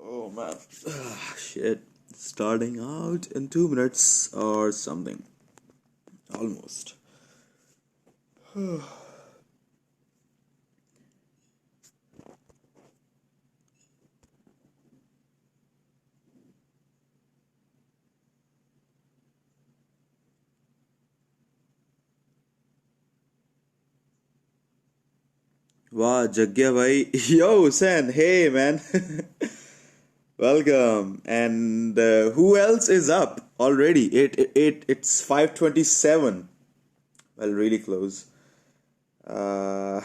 Oh man, shit. Starting out in 2 minutes or something. Almost. Wow, Jagya bhai. Yo, Sen. Hey, man. Welcome. And who else is up already? It's 5:27. Well, really close. Uh,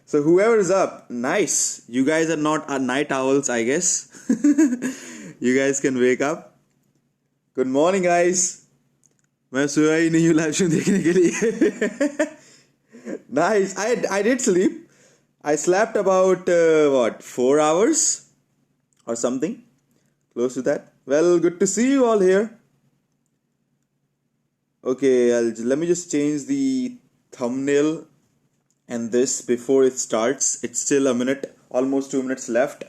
so whoever is up, nice. You guys are not night owls, I guess. You guys can wake up. Good morning, guys. मैं सोया ही नहीं हूँ live stream देखने के लिए. Nice. I did sleep. I slept about 4 hours or something close to that. Well, good to see you all here. Okay, let me just change the thumbnail and this before it starts. It's still a minute, almost 2 minutes left.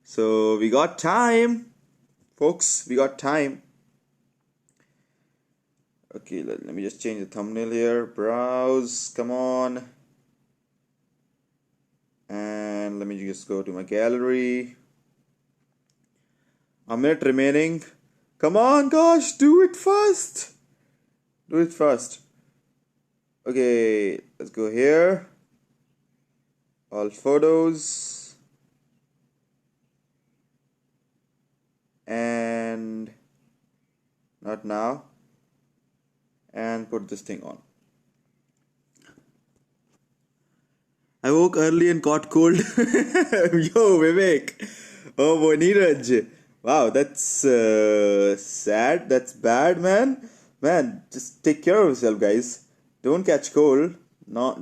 So we got time, folks. We got time. Okay, let me just change the thumbnail here. Browse, come on. And let me just go to my gallery. A minute remaining. Come on, gosh, do it fast. Do it fast. Okay, let's go here. All photos. And not now. And put this thing on. I woke early and caught cold. Yo, Vivek. Oh, boy, Neeraj. Wow, that's sad. That's bad, man. Man, just take care of yourself, guys. Don't catch cold.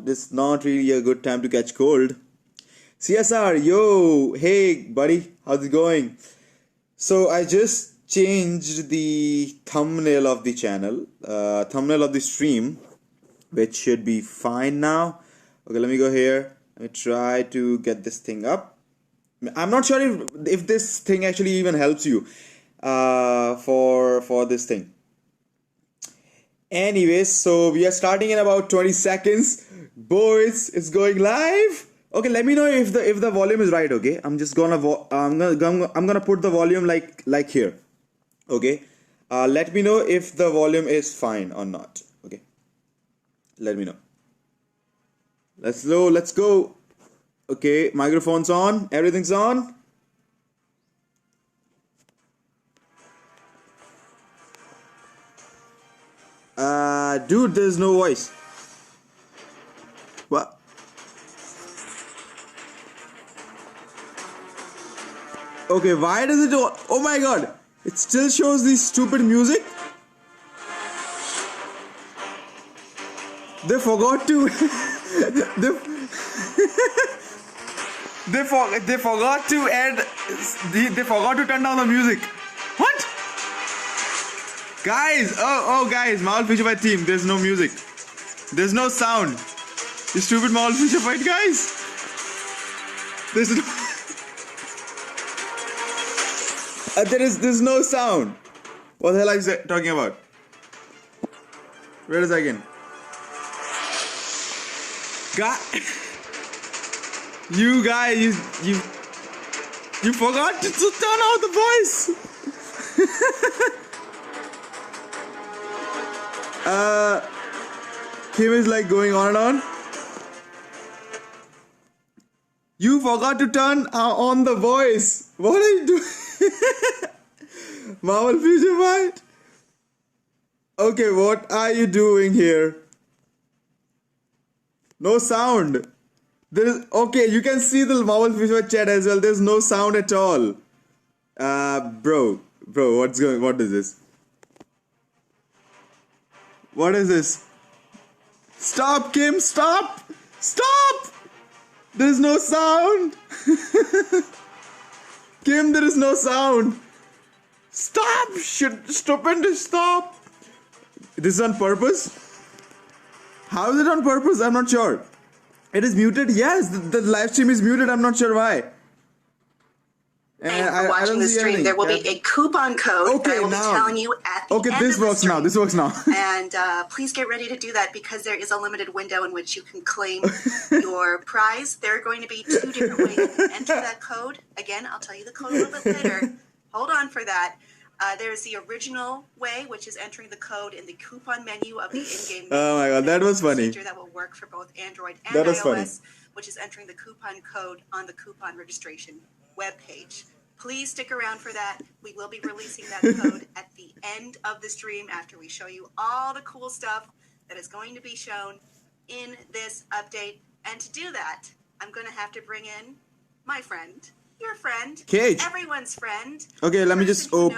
This is not really a good time to catch cold. CSR, yo. Hey, buddy. How's it going? So, I just changed the thumbnail of the channel, thumbnail of the stream, which should be fine now. Okay, let me go here. Let me try to get this thing up. I'm not sure if this thing actually even helps you for this thing. Anyways, so we are starting in about 20 seconds. Boys, it's going live. Okay, let me know if the volume is right. Okay, I'm just gonna I'm gonna put the volume like here. Okay, let me know if the volume is fine or not. Okay, let me know. Let's go. Okay, microphone's on, everything's on. Dude, there's no voice. What? Okay, why does it? Oh my god! It still shows the stupid music. They forgot to. they forgot to add. They forgot to turn down the music. What? Guys, oh guys, Marvel Future Fight team. There's no music. There's no sound. You stupid Marvel Future Fight guys. There's no. There's no sound. What the hell are you talking about? Wait a second. You guys, you forgot to turn out the voice. Kim is like going on and on. You forgot to turn on the voice. What are you doing? Marvel Future Fight? Okay, what are you doing here? No sound. There is okay. You can see the Marvel FIFA chat as well. There's no sound at all. Bro, what is this? What is this? Stop, Kim! Stop! Stop! There is no sound. Kim, there is no sound. Stop! Stupid! Stop! This is on purpose. How is it on purpose? I'm not sure. It is muted. Yes, the live stream is muted. I'm not sure why. Thank you for watching the stream. Anything. There will be a coupon code that I will be telling you at the end this of the works stream. now. This works now. And please get ready to do that because there is a limited window in which you can claim your prize. There are going to be 2 different ways to enter that code. Again, I'll tell you the code a little bit later. Hold on for that. There's the original way, which is entering the code in the coupon menu of the in-game menu. Oh my god, that was funny. That will work for both Android and iOS, which is entering the coupon code on the coupon registration webpage. Please stick around for that. We will be releasing that code at the end of the stream after we show you all the cool stuff that is going to be shown in this update. And to do that, I'm going to have to bring in my friend, your friend, Cage. Everyone's friend. Okay, let me just get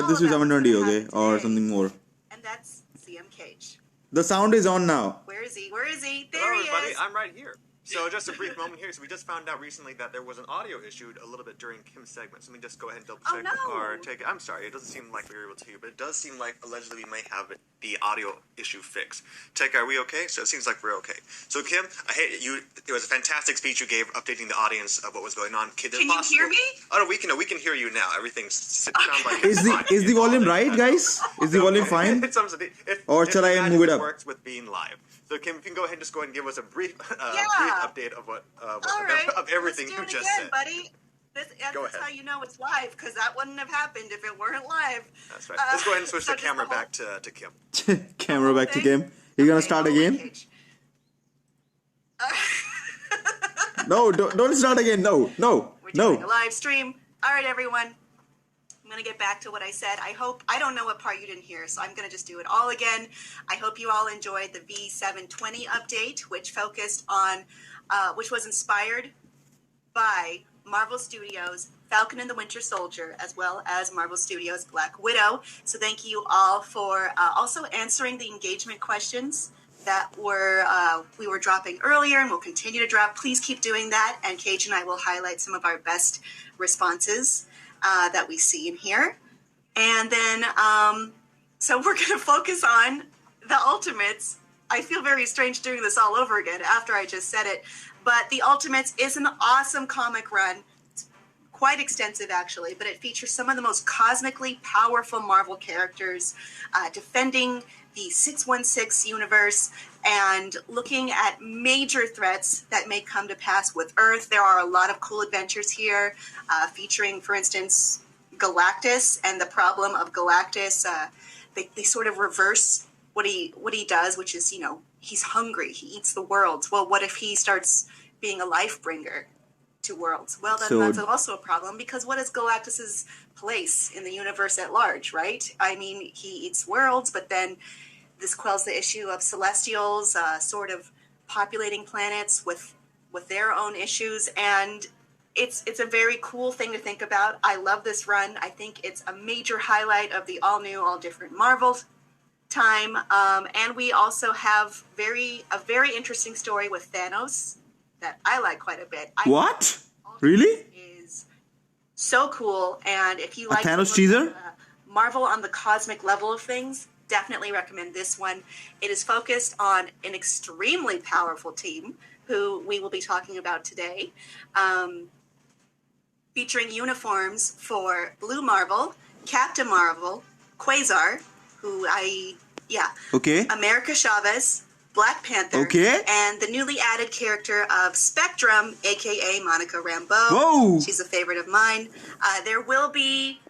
this to 720, okay? Or something more. And that's CM Cage. The sound is on now. Where is he? There Hello, he everybody. is. I'm right here. So just a brief moment here. So we just found out recently that there was an audio issue a little bit during Kim's segment. So let me just go ahead and double check or take it. I'm sorry, it doesn't seem like we were able to hear, but it does seem like allegedly we may have the audio issue fixed. Take, are we okay? So it seems like we're okay. So Kim, I hate you. It was a fantastic speech you gave, updating the audience of what was going on. Can you hear me? Oh no, we can hear you now. Everything's sounds like is the volume right, guys? Is the volume fine? Or shall I move it up? Works with being live. So Kim, you can go ahead and just go ahead and give us a brief update of what of everything you just said. Buddy. That's how you know it's live, because that wouldn't have happened if it weren't live. That's right. Let's go ahead and switch the camera back to Kim. Camera back to Kim. You're gonna start again? No, don't start again. No. We're doing a live stream. All right, everyone. I'm going to get back to what I said. I don't know what part you didn't hear, so I'm going to just do it all again. I hope you all enjoyed the v720 update, which focused on, which was inspired by Marvel Studios' Falcon and the Winter Soldier, as well as Marvel Studios' Black Widow. So thank you all for also answering the engagement questions that we were dropping earlier and will continue to drop. Please keep doing that, and Cage and I will highlight some of our best responses that we see in here. And then, so we're going to focus on the Ultimates. I feel very strange doing this all over again after I just said it. But the Ultimates is an awesome comic run. It's quite extensive, actually, but it features some of the most cosmically powerful Marvel characters defending the 616 universe and looking at major threats that may come to pass with Earth. There are a lot of cool adventures here, featuring, for instance, Galactus and the problem of Galactus. They sort of reverse what he does, which is, he's hungry. He eats the worlds. Well, what if he starts being a life bringer to worlds? Well, then that's also a problem, because what is Galactus's place in the universe at large, right? I mean, he eats worlds, but then this quells the issue of Celestials sort of populating planets with their own issues, and it's a very cool thing to think about. I love this run. I think it's a major highlight of the all-new, all-different Marvel time, and we also have a very interesting story with Thanos that I like quite a bit. What? Really? Is so cool, and if you like a Thanos teaser? Marvel on the cosmic level of things, definitely recommend this one. It is focused on an extremely powerful team who we will be talking about today, featuring uniforms for Blue Marvel, Captain Marvel, Quasar, America Chavez, Black Panther, and the newly added character of Spectrum, aka Monica Rambeau. Whoa! She's a favorite of mine. There will be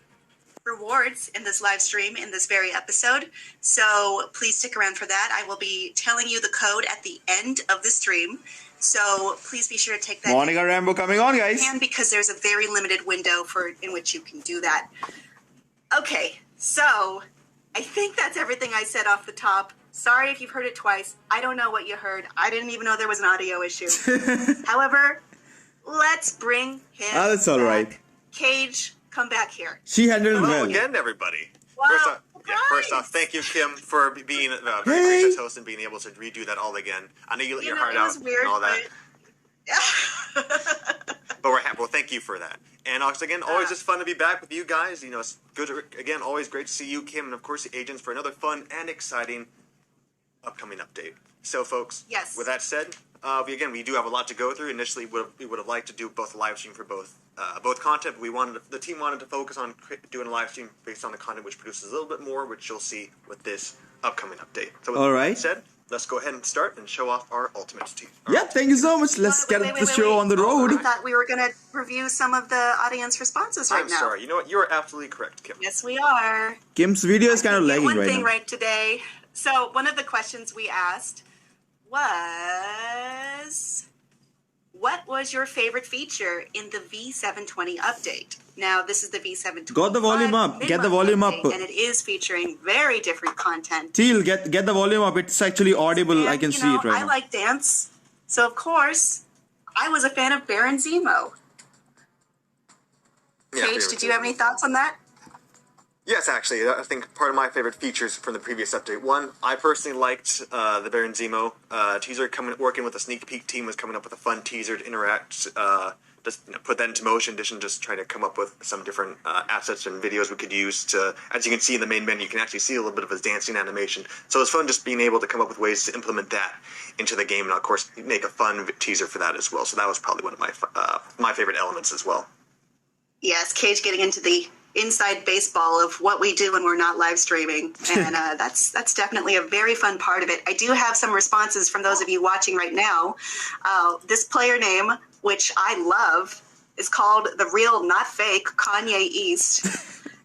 rewards in this live stream in this very episode, so please stick around for that. I will be telling you the code at the end of the stream, so please be sure to take that. Monica Rambeau coming on, guys. And because there's a very limited window in which you can do that. Okay, so I think that's everything I said off the top. Sorry if you've heard it twice. I don't know what you heard. I didn't even know there was an audio issue. However, let's bring him that's all back. right. Cage, come back here. She handled Hello well. again, everybody. Wow, First off, thank you, Kim, for being a very gracious host and being able to redo that all again. I know you let your heart out weird, and all that. But... But we're happy. Well, thank you for that. And also, again, always just fun to be back with you guys. You know, it's good. Again, always great to see you, Kim, and of course the agents for another fun and exciting upcoming update. So, folks, yes. With that said, we do have a lot to go through. Initially, we would have liked to do both a live stream for both content. But the team wanted to focus on doing a live stream based on the content, which produces a little bit more, which you'll see with this upcoming update. So, with that said, let's go ahead and start and show off our Ultimates team. Thank you so much. Let's get the show on the road. I thought we were going to review some of the audience responses now. I'm sorry. You know what? You are absolutely correct, Kim. Yes, we are. Kim's video is kind of lagging right now. One thing right today. So one of the questions we asked was, what was your favorite feature in the V720 update? Now, this is the V720. Got the volume up. Get the volume up. And it is featuring very different content. Teal, get the volume up. It's actually audible. And, I can see it right now. I like dance. So, of course, I was a fan of Baron Zemo. Yeah, Paige, did you have any thoughts on that? Yes, actually, I think part of my favorite features from the previous update. One, I personally liked the Baron Zemo teaser. Working with the sneak peek team was coming up with a fun teaser to interact. Just put that into motion. In addition, just trying to come up with some different assets and videos we could use to, as you can see in the main menu, you can actually see a little bit of his dancing animation. So it's fun just being able to come up with ways to implement that into the game, and of course make a fun teaser for that as well. So that was probably one of my favorite elements as well. Yes, Cage getting into the inside baseball of what we do when we're not live streaming, and that's definitely a very fun part of it. I do have some responses from those of you watching right now. This player name, which I love, is called The Real Not Fake Kanye East.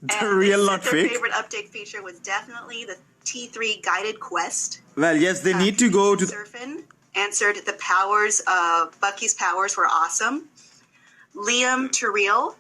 The Real Not Fake? Their favorite update feature was definitely the T3 guided quest. Well, yes, they need to go to... Surfin answered the powers of Bucky's powers were awesome. Liam Terrell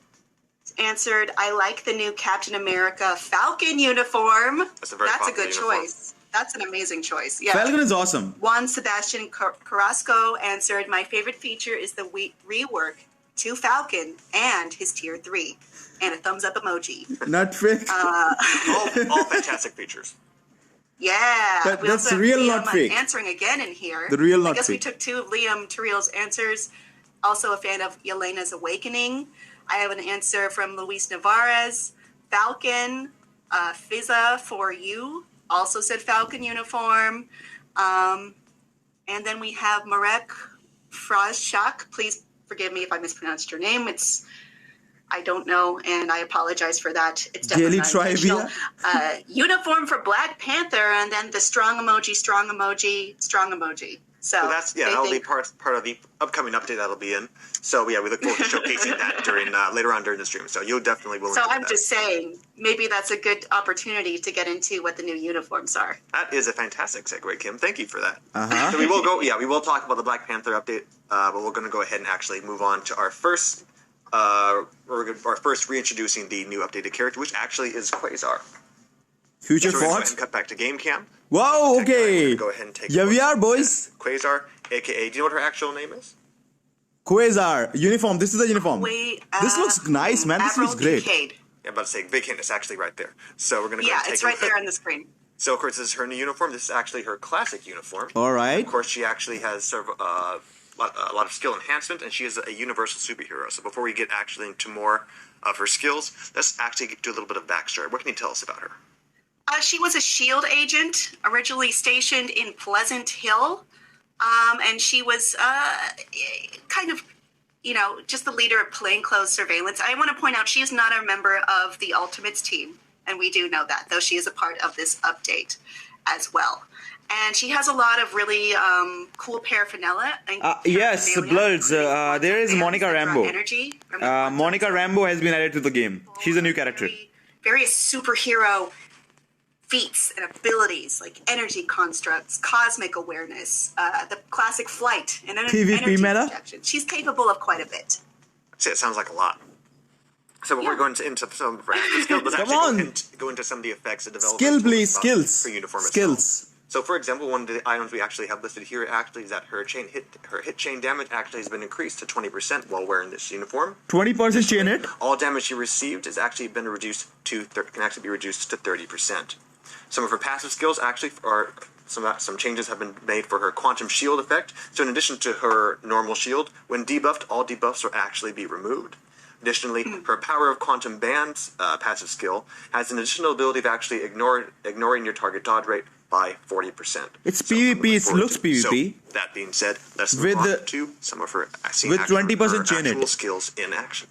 answered, I like the new Captain America Falcon uniform. That's a good choice. That's an amazing choice. Yeah. Falcon is awesome. Juan Sebastian Carrasco answered, my favorite feature is the rework to Falcon and his tier 3. And a thumbs up emoji. Not fake. All fantastic features. Yeah. That's real Liam not fake. Answering again in here. The real not I guess fake. we took 2 of Liam Terrell's answers. Also a fan of Yelena's Awakening. I have an answer from Luis Navarez. Falcon, Fizza for you, also said Falcon uniform. And then we have Marek Frashak. Please forgive me if I mispronounced your name. I don't know, and I apologize for that. It's definitely not intentional. Uniform for Black Panther, and then the strong emoji, strong emoji, strong emoji. So that's that'll be part of the upcoming update that'll be in. So we look forward to showcasing that later on during the stream. So you'll definitely will. So I'm just saying, maybe that's a good opportunity to get into what the new uniforms are. That is a fantastic segue, Kim. Thank you for that. Uh-huh. So we will go. Yeah, we will talk about the Black Panther update, but we're going to go ahead and actually move on to our first. Reintroducing the new updated character, which actually is Quasar. Future so we're going to font. cut back to game cam. Wow. Okay. Go ahead and take. Yeah, we are, boys. Quasar, aka. Do you know what her actual name is? Quasar uniform. This is the uniform. This looks nice, man. This looks great. Kincaid. Yeah, I'm about to say big hint. It's actually right there. So we're going to go and take it's right there on the screen. So of course, this is her new uniform. This is actually her classic uniform. All right. Of course, she actually has a lot of skill enhancement, and she is a universal superhero. So before we get actually into more of her skills, let's actually do a little bit of backstory. What can you tell us about her? She was a S.H.I.E.L.D. agent, originally stationed in Pleasant Hill, and she was kind of, just the leader of plainclothes surveillance. I want to point out she is not a member of the Ultimates team, and we do know that, though she is a part of this update as well. And she has a lot of really cool paraphernalia. Yes, Bloods. There is Monica Rambeau. Energy. Monica Rambeau has been added to the game. She's a new character. Various superhero feats and abilities like energy constructs, cosmic awareness, the classic flight, and energy projection. She's capable of quite a bit. See, it sounds like a lot. So before we go into some of her skills, let's Come actually on. go into some of the effects of development. Skill, please. Skills. For uniform Skills. So, for example, one of the items we actually have listed here actually is that her hit chain damage actually has been increased to 20% while wearing this uniform. 20% chain hit? All damage she received has actually been reduced to can actually be reduced to 30%. Some of her passive skills actually are some changes have been made for her quantum shield effect. So, in addition to her normal shield, when debuffed, all debuffs will actually be removed. Additionally, her Power of Quantum Bands passive skill has an additional ability of actually ignoring your target dodge rate by 40%. It's PvP, it looks PvP. So, that being said, let's move on to some of her with 20% chain actual hit skills in action.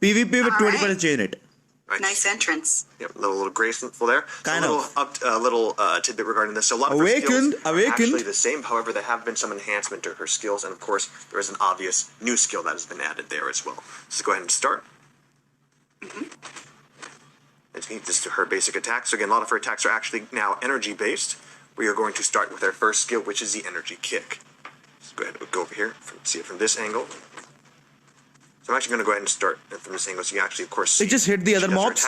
PvP with 20% chain hit. Right. Nice entrance. Yep, a little graceful there. Kind of. A little tidbit regarding this. So a lot of her skills are actually the same. However, there have been some enhancement to her skills, and of course, there is an obvious new skill that has been added there as well. So go ahead and start. Let's meet this to her basic attack. So again, a lot of her attacks are actually now energy based. We are going to start with our first skill, which is the energy kick. So go ahead and go over here, see it from this angle. So I'm actually going to go ahead and start from this angle, so you actually, of course, see it just hit the other mobs?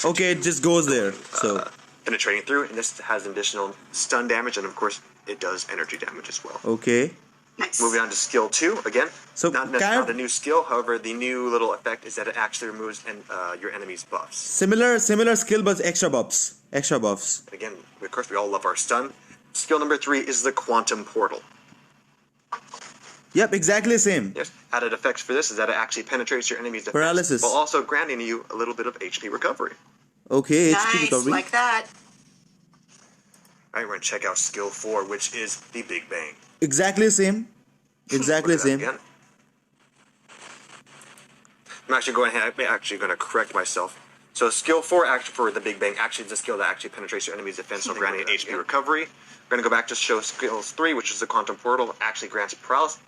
Okay, it just goes there. So penetrating through, and this has additional stun damage, and of course, it does energy damage as well. Okay. Nice. Moving on to skill 2, again, so not necessarily a new skill, however, the new little effect is that it actually removes your enemy's buffs. Similar skill, but extra buffs. Extra buffs. Again, of course, we all love our stun. Skill number 3 is the Quantum Portal. Yep, exactly the same. Yes, added effects for this is that it actually penetrates your enemy's defense paralysis, while also granting you a little bit of HP recovery. Okay, nice, HP recovery. Like that. Alright, we're going to check out skill 4, which is the Big Bang. Exactly the same. Exactly the same. Again. I'm actually going to correct myself. So skill 4 actually for the Big Bang actually is a skill that actually penetrates your enemy's defense while granting HP recovery. We're going to go back to show skills 3, which is the Quantum Portal, actually grants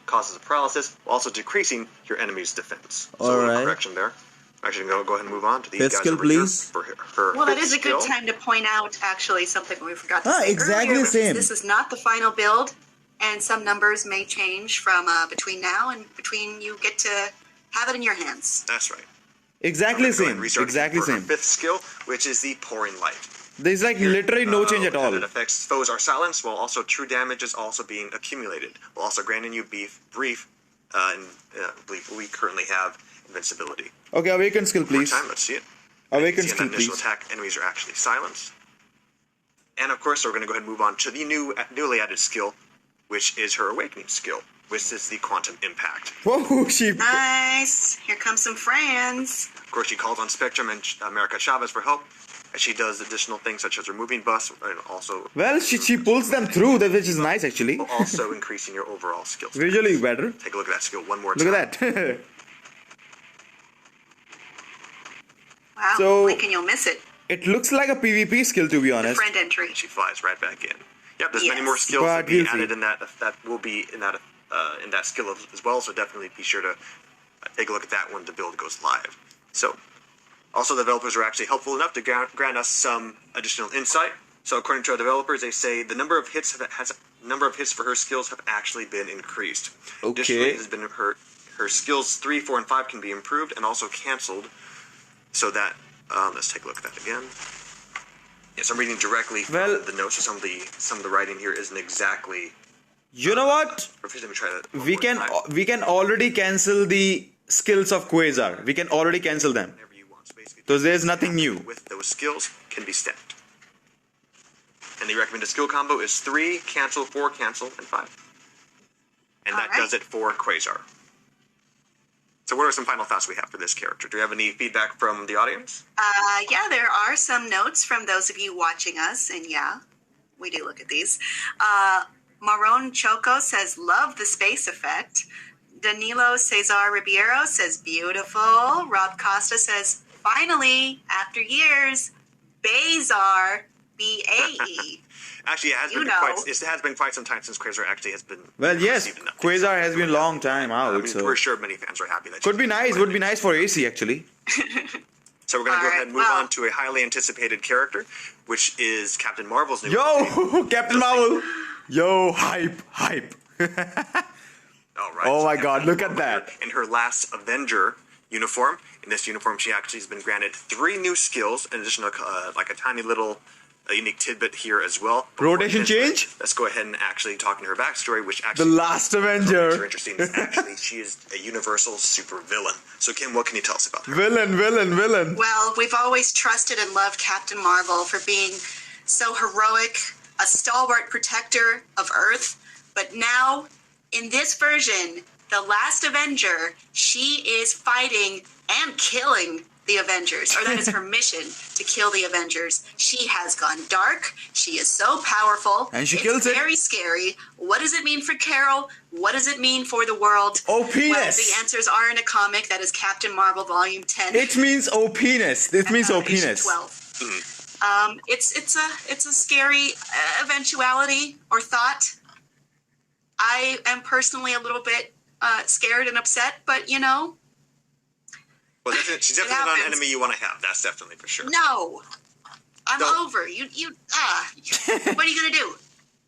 causes a paralysis, while also decreasing your enemy's defense. So a little correction there. Actually, going to go ahead and move on to these guys skill, over please. here for her well, that is a good time to point out, actually, something we forgot to say exactly earlier, the same. This is not the final build, and some numbers may change from between now and between you get to have it in your hands. That's right. Exactly the same. Exactly the same. Fifth skill, which is the Pouring Light. There's like literally no change at all. It affects foes are silenced, while also true damage is also being accumulated, while also granting you brief, and I believe we currently have invincibility. Okay, awaken skill, please. Time, let's see it. Awaken skill, please. Initial please. attack, enemies are actually silenced. And of course, we're going to go ahead and move on to the newly added skill, which is her Awakening skill, which is the Quantum Impact. Whoa, she... Nice. Here come some friends. Of course, she calls on Spectrum and America Chavez for help. And she does additional things such as removing buffs and also... Well, she pulls them through, which is nice, actually. Also increasing your overall skills. Visually better. Take a look at that skill one more time. Look at that. Wow, so, when can you miss it? It looks like a PvP skill, to be honest. Friend entry. She flies right back in. Yep, there's many more skills to be added in that will be in that skill as well, so definitely be sure to take a look at that when the build goes live. So, also, the developers are actually helpful enough to grant us some additional insight. So, according to our developers, they say the number of hits for her skills have actually been increased. Okay. Additionally, it has been her skills 3, 4, and 5 can be improved and also canceled. So that let's take a look at that again. Yes, I'm reading directly from the notes. So some of the writing here isn't exactly. You know what? Let me try that. We can already cancel the skills of Quasar. We can already cancel them. So there's nothing new. With those skills can be stacked. And the recommended skill combo is 3, cancel, 4, cancel, and 5. And that does it for Quasar. So what are some final thoughts we have for this character? Do we have any feedback from the audience? Yeah, there are some notes from those of you watching us, and yeah, we do look at these. Maron Choco says, love the space effect. Danilo Cesar Ribeiro says, beautiful. Rob Costa says, finally, after years, Bazar, B-A-E. Actually, it has been quite some time since Quasar actually has been. Well, yes, Quasar has been a long time out. I mean, so we're sure many fans are happy that. Could be nice. Would be nice for AC actually. So we're going to go ahead and move on to a highly anticipated character, which is Captain Marvel's new. Yo, Captain Marvel. Yo, hype. All right. Oh my God, look at that. In her last Avenger uniform, in this uniform, she actually has been granted 3 new skills, in addition to like a tiny little a unique tidbit here as well. Rotation change? Let's go ahead and actually talk into her backstory, which actually... The Last Avenger. Interesting. Actually, she is a universal supervillain. So, Kim, what can you tell us about her? Villain. Well, we've always trusted and loved Captain Marvel for being so heroic, a stalwart protector of Earth. But now, in this version, the Last Avenger, she is fighting and killing the Avengers, or that is her mission, to kill the Avengers. She has gone dark. She is so powerful. And she kills it. It's very scary. What does it mean for Carol? What does it mean for the world? OPness. Well, the answers are in a comic that is Captain Marvel Volume 10. It means OPness. It means Issue OPness. 12. It's a scary eventuality or thought. I am personally a little bit scared and upset, but you know. Well, she's definitely not an enemy you want to have. That's definitely for sure. No, I'm over. You. What are you gonna do?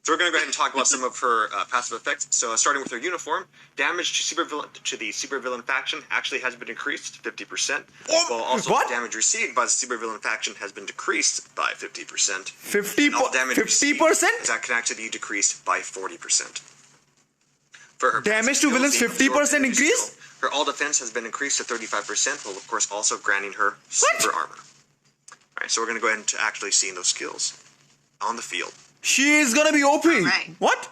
So we're going to go ahead and talk about some of her passive effects. So starting with her uniform, damage to the supervillain faction actually has been increased 50%, while also what? damage received by the supervillain faction has been decreased by 50%. 50%? That can actually be decreased by 40%. For her Damage to villains 50% increase? Her all defense has been increased to 35%, while of course also granting her super armor. Alright, so we're going to go ahead and actually see those skills on the field. She is gonna be OP. Right. What?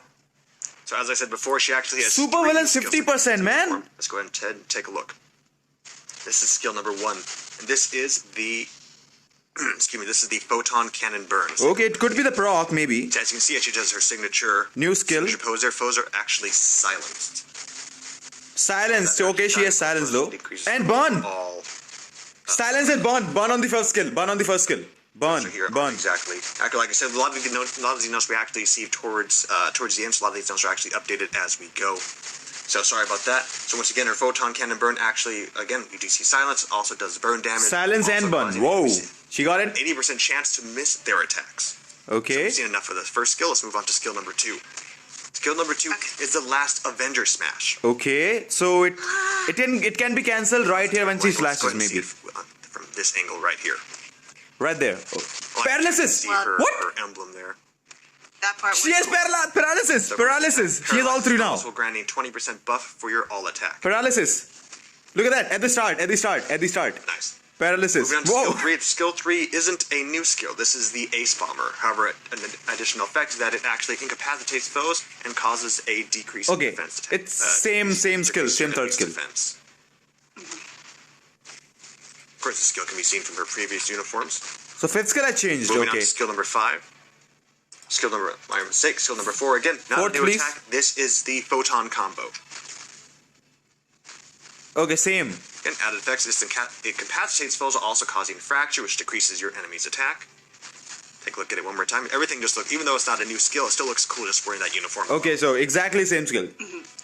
So as I said before, she actually has Super villains 50%, man. Let's go ahead and take a look. This is skill number 1, and this is the excuse me. This is the photon cannon burns. Okay, it could be the proc, maybe. As you can see, she does her signature. New skill. Signature pose. Their foes are actually silenced. Silenced. Okay, she has silence though. And burn. Silence and burn. Burn on the first skill. Burn. Exactly. Actually, like I said, a lot of these notes we actually see towards the end. So a lot of these notes are actually updated as we go. So sorry about that. So once again, her photon cannon burn actually, again, you do see silence. Also does burn damage. Silence and burn. Whoa. She got it. 80% chance to miss their attacks. Okay. So we've seen enough of the first skill. Let's move on to skill number 2. Skill number 2 is the last Avenger smash. Okay. So it can be cancelled right here when she slashes, maybe. From this angle right here. Right there. Oh. Paralysis. See what? Her emblem there. That part. She has paralysis. So Paralysis. She has all three now. Also granting 20% buff for your all attack. Paralysis. Look at that. At the start. Nice. Paralysis. Moving on to Whoa. skill 3. Skill 3 isn't a new skill. This is the Ace Bomber. However, an additional effect is that it actually incapacitates foes and causes a decrease in defense attack. It's same skill, same third skill. Defense. Of course, the skill can be seen from her previous uniforms. So fifth skill I changed. Moving okay. on to skill number 5. My mistake. Skill number 4 again. Not Fourth, a new please. attack. This is the photon combo. Okay, same. Again, added effects. It incapacitates foes, also causing fracture, which decreases your enemy's attack. Take a look at it one more time. Everything just looks, even though it's not a new skill, it still looks cool just wearing that uniform. Okay, so exactly same skill.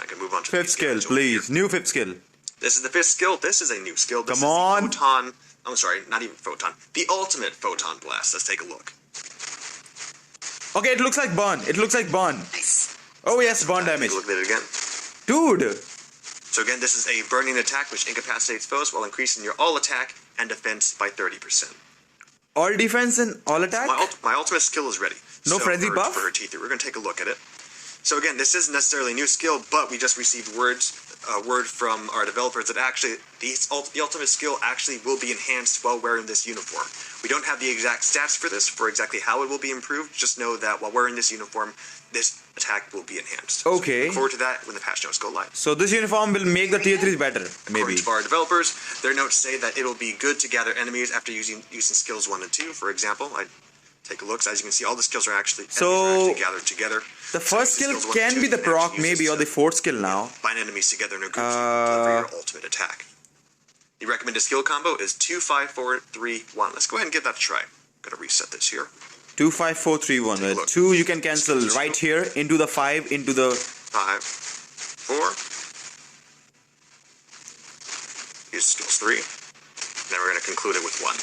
I can move on to Fifth skill, please. New fifth skill. This is the 5th skill. This is a new skill. This Come is on. The photon. I'm sorry, not even photon. The ultimate photon blast. Let's take a look. Okay, it looks like burn. Nice. Oh yes, burn damage. Take a look at it again. Dude. So again, this is a burning attack which incapacitates foes while increasing your all attack and defense by 30%. All defense and all attack? My ultimate skill is ready. No frenzy buff? For her teeth. We're going to take a look at it. So again, this isn't necessarily a new skill, but we just received word from our developers that actually the ultimate skill actually will be enhanced while wearing this uniform. We don't have the exact stats for this, for exactly how it will be improved. Just know that while wearing this uniform, this attack will be enhanced. Okay. So look forward to that when the patch notes go live. So this uniform will make the tier 3s better, maybe. According to our developers, their notes say that it will be good to gather enemies after using skills 1 and 2. For example, I take a look. So as you can see, all the skills are actually gathered together. The first skill can be the proc, maybe, or the fourth skill now. Bind enemies together in a group to deliver your ultimate attack. The recommended skill combo is 2, 5, 4, 3, 1. Let's go ahead and give that a try. I'm gonna reset this here. 2, 5, 4, 3, 1. 2 you can cancel right here into the 5 into the 5, 4. Use skills 3. Then we're gonna conclude it with 1.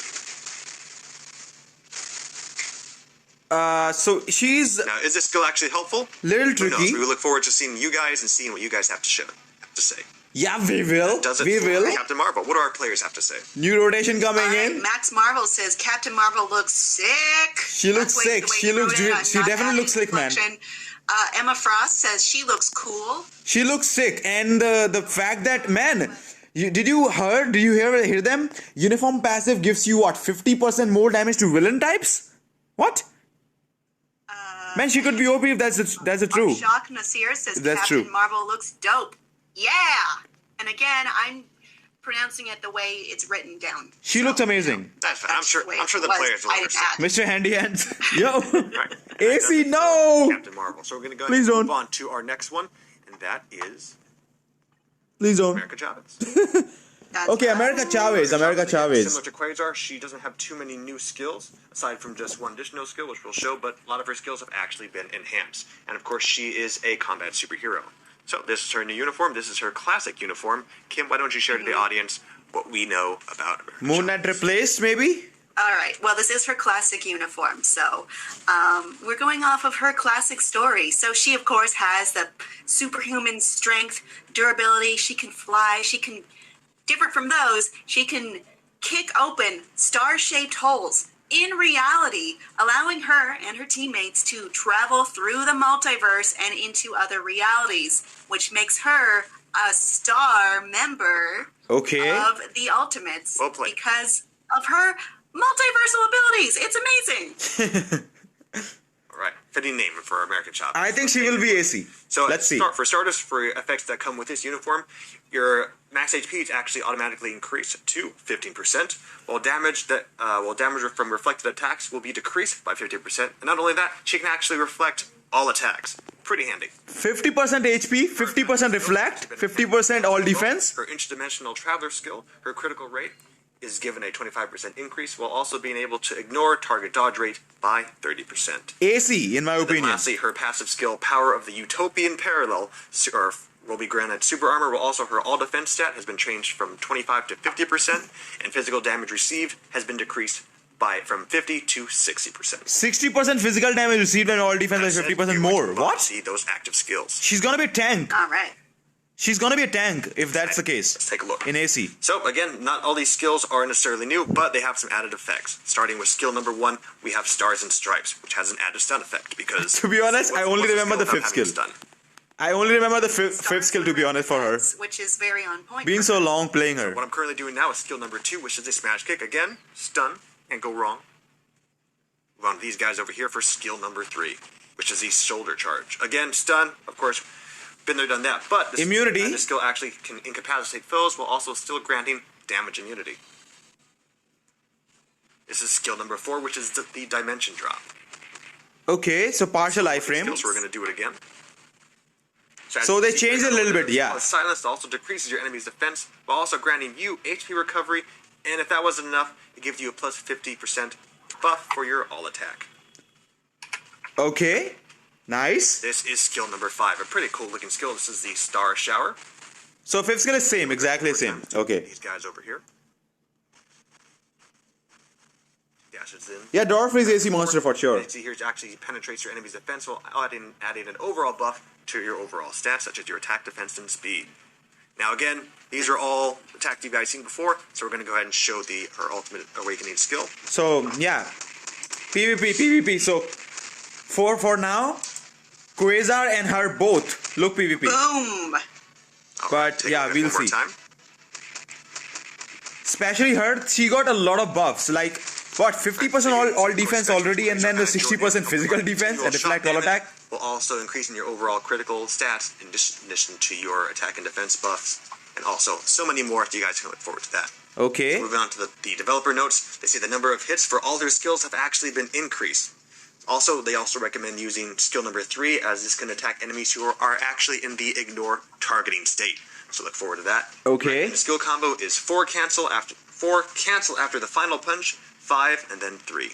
So she's Now, is this skill actually helpful? little Who knows? tricky. We look forward to seeing you guys and seeing what you guys have to say. Yeah, we will. Does it We for will. Captain Marvel. What do our players have to say? New rotation coming All right, in. Max Marvel says Captain Marvel looks sick. She looks That's the way- sick. the way She he looks. wrote it. I'm She not definitely adding looks sick, man. inflection. Emma Frost says she looks cool. She looks sick, and the fact that, man, did you hear them? Uniform passive gives you what, 50% more damage to villain types? What? Man, she could be OP if that's true. Shock Nasir says That's Captain true. Marvel looks dope. Yeah. And again, I'm pronouncing it the way it's written down. She looks amazing. That's fine. I'm That's sure. the way I'm sure the it was. players will I didn't understand. Mr. Handy Hands. Yo. Right. AC, That's it for no! Captain Marvel. So we're gonna go Please ahead and don't. move on to our next one, and that is Please don't. America Chavez. That's Okay, America Chavez. America Again, Chavez. Similar to Quasar, she doesn't have too many new skills, aside from just one additional skill, which we'll show, but a lot of her skills have actually been enhanced. And of course, she is a combat superhero. So this is her new uniform. This is her classic uniform. Kim, why don't you share to the audience what we know about America Moon Knight Chavez? replaced, maybe? All right. Well, this is her classic uniform. So we're going off of her classic story. So she, of course, has the superhuman strength, durability. She can fly. She can, different from those, she can kick open star-shaped holes in reality, allowing her and her teammates to travel through the multiverse and into other realities, which makes her a star member Okay. of the Ultimates Well played. because of her multiversal abilities. It's amazing. All right, fitting name for American Chavez. I think she will be AC. So Let's see. For starters, for effects that come with this uniform, your max HP is actually automatically increased to 15%, while damage from reflected attacks will be decreased by 50%. And not only that, she can actually reflect all attacks. Pretty handy. 50% HP, 50% reflect, 50% all defense. Her interdimensional traveler skill, her critical rate, is given a 25% increase, while also being able to ignore target dodge rate by 30%. AC, in my Then opinion. lastly, her passive skill, Power of the Utopian Parallel, will be granted super armor, while also her all defense stat has been changed from 25 to 50%, and physical damage received has been decreased from 50 to 60%. 60% physical damage received and all defense is That's it. 50% You're more. going to What? See those active skills. She's gonna be a tank. All right. She's gonna be a tank if that's the case. Let's take a look. In AC. So again, not all these skills are necessarily new, but they have some added effects. Starting with skill number 1, we have Stars and Stripes, which has an added stun effect because To be honest, I only what's a remember the without fifth having a skill. stun? I only remember the fifth skill, to be honest, for her. Which is very on point. Being for so her. long playing her. What I'm currently doing now is skill number 2, which is a smash kick. Again, stun, can't go wrong. Move on to these guys over here for skill number 3, which is the shoulder charge. Again, stun, of course, been there, done that. But this, Immunity. This skill actually can incapacitate foes while also still granting damage immunity. This is skill number 4, which is the dimension drop. Okay, so partial iframe. So we're going to do it again. So they changed it a little bit, yeah. Silence also decreases your enemy's defense while also granting you HP recovery, and if that wasn't enough, it gives you a plus 50% buff for your all attack. Okay, nice. This is skill number 5, a pretty cool looking skill. This is the Star Shower. So fifth skill is same, exactly the same. Okay. These guys over here. Dashes in. Yeah, Dorf is AC monster for sure. You can see here it actually penetrates your enemy's defense while adding an overall buff to your overall stats, such as your attack, defense, and speed. Now again, these are all attacks you guys seen before, so we're going to go ahead and show her ultimate awakening skill. So yeah, PvP. So for now, Quasar and her both look PvP. Boom. But Take a yeah, look we'll one more see. time. Especially her, she got a lot of buffs. Like what, 50% all defense already, and then the 60% physical defense and reflect all attack. Will also increase in your overall critical stats in addition to your attack and defense buffs, and also so many more. You guys can look forward to that. Okay. Moving on to the developer notes, they say the number of hits for all their skills have actually been increased. Also, they also recommend using skill number 3, as this can attack enemies who are actually in the ignore targeting state. So look forward to that. Okay. The skill combo is 4 cancel after the final punch, 5, and then 3.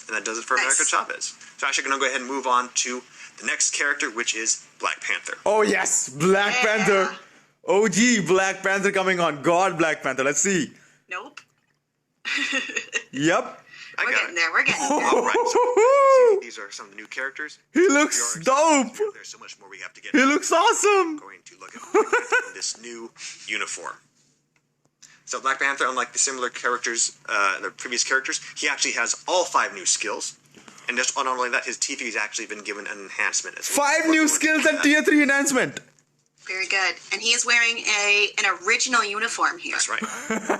And that does it for Nice. America Chavez. So actually going to go ahead and move on to the next character, which is Black Panther. Oh yes, Black Yeah. Panther. OG Black Panther coming on. God, Black Panther. Let's see. Nope. Yep. I We're got getting it. there. We're getting there. All right, so you see, these are some of the new characters. He looks We are excited. dope. There's so much more we have to get. He looks awesome. Going to look at Black Panther in this new uniform. So Black Panther, unlike the similar characters, the previous characters, he actually has all 5 new skills. And just not only that, his TV has actually been given an enhancement as well. 5 new skills and tier 3 enhancement. Very good. And he is wearing an original uniform here. That's right.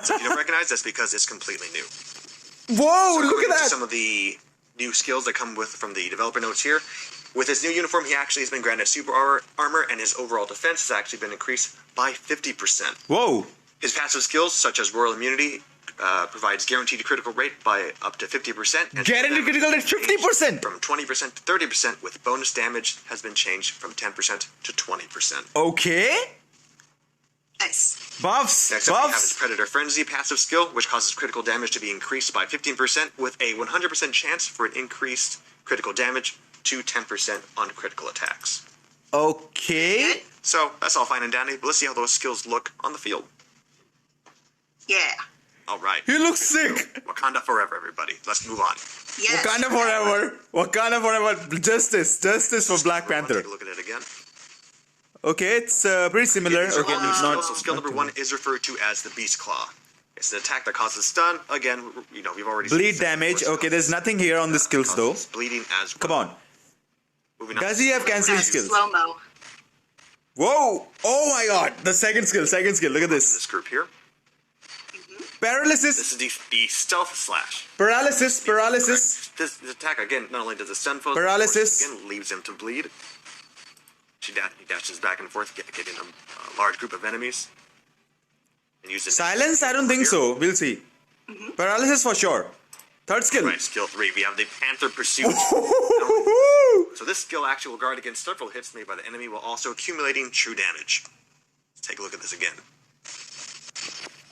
So if you don't recognize, that's because it's completely new. Whoa, So look according at to that. some of the new skills that come with from the developer notes here. With his new uniform, he actually has been granted super armor, and his overall defense has actually been increased by 50%. Whoa. His passive skills, such as Royal Immunity, provides guaranteed critical rate by up to 50%. And Guaranteed critical rate 50%. From 20% to 30%, with bonus damage has been changed from 10% to 20%. Okay. Nice. Buffs. Next up, we have his Buffs. Predator Frenzy passive skill, which causes critical damage to be increased by 15%, with a 100% chance for an increased critical damage to 10% on critical attacks. Okay. Good. So, that's all fine and dandy, but let's see how those skills look on the field. Yeah. Alright. He looks sick. Wakanda forever, everybody. Let's move on. Yes. Wakanda forever. Wakanda forever. Justice. Justice for Black Panther. Take a look at it again. Okay, it's pretty similar. These are Okay, all new not. skills. So skill number 1 is referred to as the Beast Claw. It's an attack that causes stun. Again, we've already seen Bleed this damage. before, Okay, so there's nothing here on the skills though. causes bleeding as well. Come on. Moving on. Does he have canceling skills? Slow mo. Whoa! Oh my god! The second skill. Look at this. This group here. Paralysis. This is the stealth slash. Paralysis. This attack again not only does it stun foes, Paralysis. but again leaves him to bleed. He dashes back and forth, getting a large group of enemies. And uses Silence? I don't think so. We'll see. Paralysis for sure. Third skill. Right, skill 3. We have the Panther Pursuit. So this skill actually will guard against several hits made by the enemy while also accumulating true damage. Let's take a look at this again.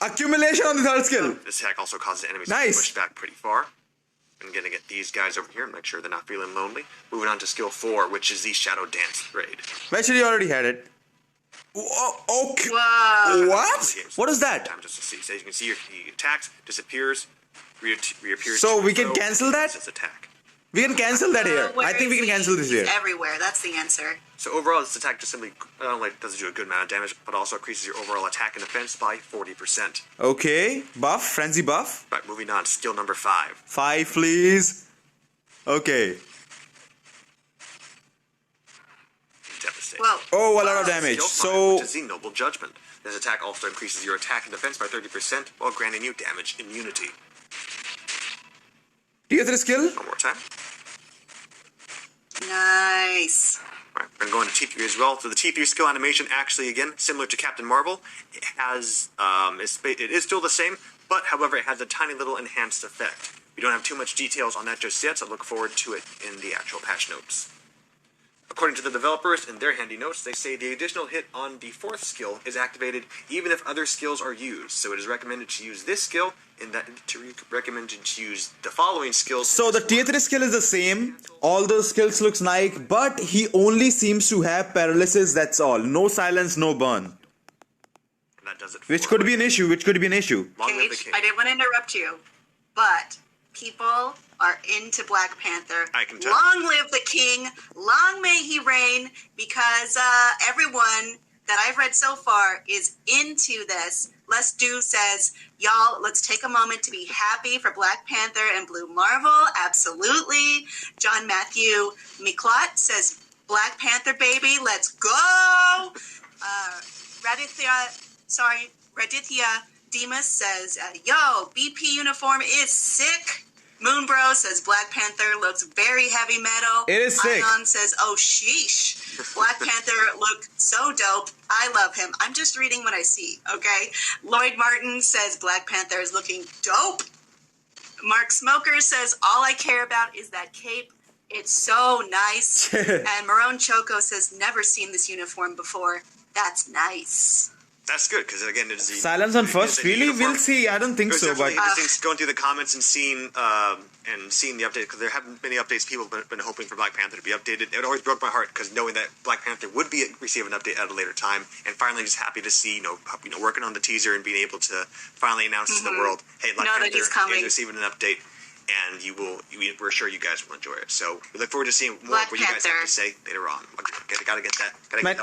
Accumulation on the third skill. This attack also causes enemies to Nice. push back pretty far. I'm gonna get these guys over here and make sure they're not feeling lonely. Moving on to skill 4, which is the Shadow Dance raid. Actually, you already had it. Oh, okay. Whoa. What? What is that? Time just to see. So you can see he attacks, disappears, reappears. So to we and can fro, cancel that? This attack. We can cancel that here. Where I think we is can cancel this he? here. He's everywhere. That's the answer. So overall, this attack just simply not only does do a good amount of damage, but also increases your overall attack and defense by 40%. Okay. Buff. Frenzy buff. Right, moving on. Skill number 5. 5, please. Okay. Devastating. Whoa. Oh, a lot of damage. Skill 5, So, which is the Noble Judgment. This attack also increases your attack and defense by 30% while granting you damage immunity. tier 3 skill. One more time. Nice. Right, we're going to go into T3 as well. So the T3 skill animation, actually, again, similar to Captain Marvel, it has, it is still the same, but however, it has a tiny little enhanced effect. We don't have too much details on that just yet, so look forward to it in the actual patch notes. According to the developers in their handy notes, they say the additional hit on the 4th skill is activated even if other skills are used. So it is recommended to use this skill, and that recommended to use the following skills. So the tier 3 skill is the same. All those skills looks like, but he only seems to have paralysis. That's all. No silence, no burn. And that does it. Which for could be an issue. Long live the Cage, king. I didn't want to interrupt you, but people are into Black Panther. I can tell. Long live the king. Long may he reign, because everyone that I've read so far is into this. Les Do says, y'all, let's take a moment to be happy for Black Panther and Blue Marvel. Absolutely. John Matthew Miklot says, Black Panther, baby, let's go. Radithia Demas says, yo, BP uniform is sick. Moonbro says Black Panther looks very heavy metal. It is sick. Ion says, oh sheesh. Black Panther look so dope. I love him. I'm just reading what I see, okay? Lloyd Martin says Black Panther is looking dope. Mark Smoker says, all I care about is that cape. It's so nice. And Marone Choco says, never seen this uniform before. That's nice. That's good, because again, it is the... Silence on it is first. a Really? uniform. We'll see. I don't think It was so, but definitely interesting going through the comments and seeing the update, because there haven't been any updates. People have been hoping for Black Panther to be updated. It always broke my heart, because knowing that Black Panther would receive an update at a later time, and finally just happy to see, working on the teaser and being able to finally announce to the world, hey, Black Know that Panther he's coming. is receiving an update. and we're sure you guys will enjoy it. So we look forward to seeing more Black of what you guys have Panther. to say later on. Gotta get that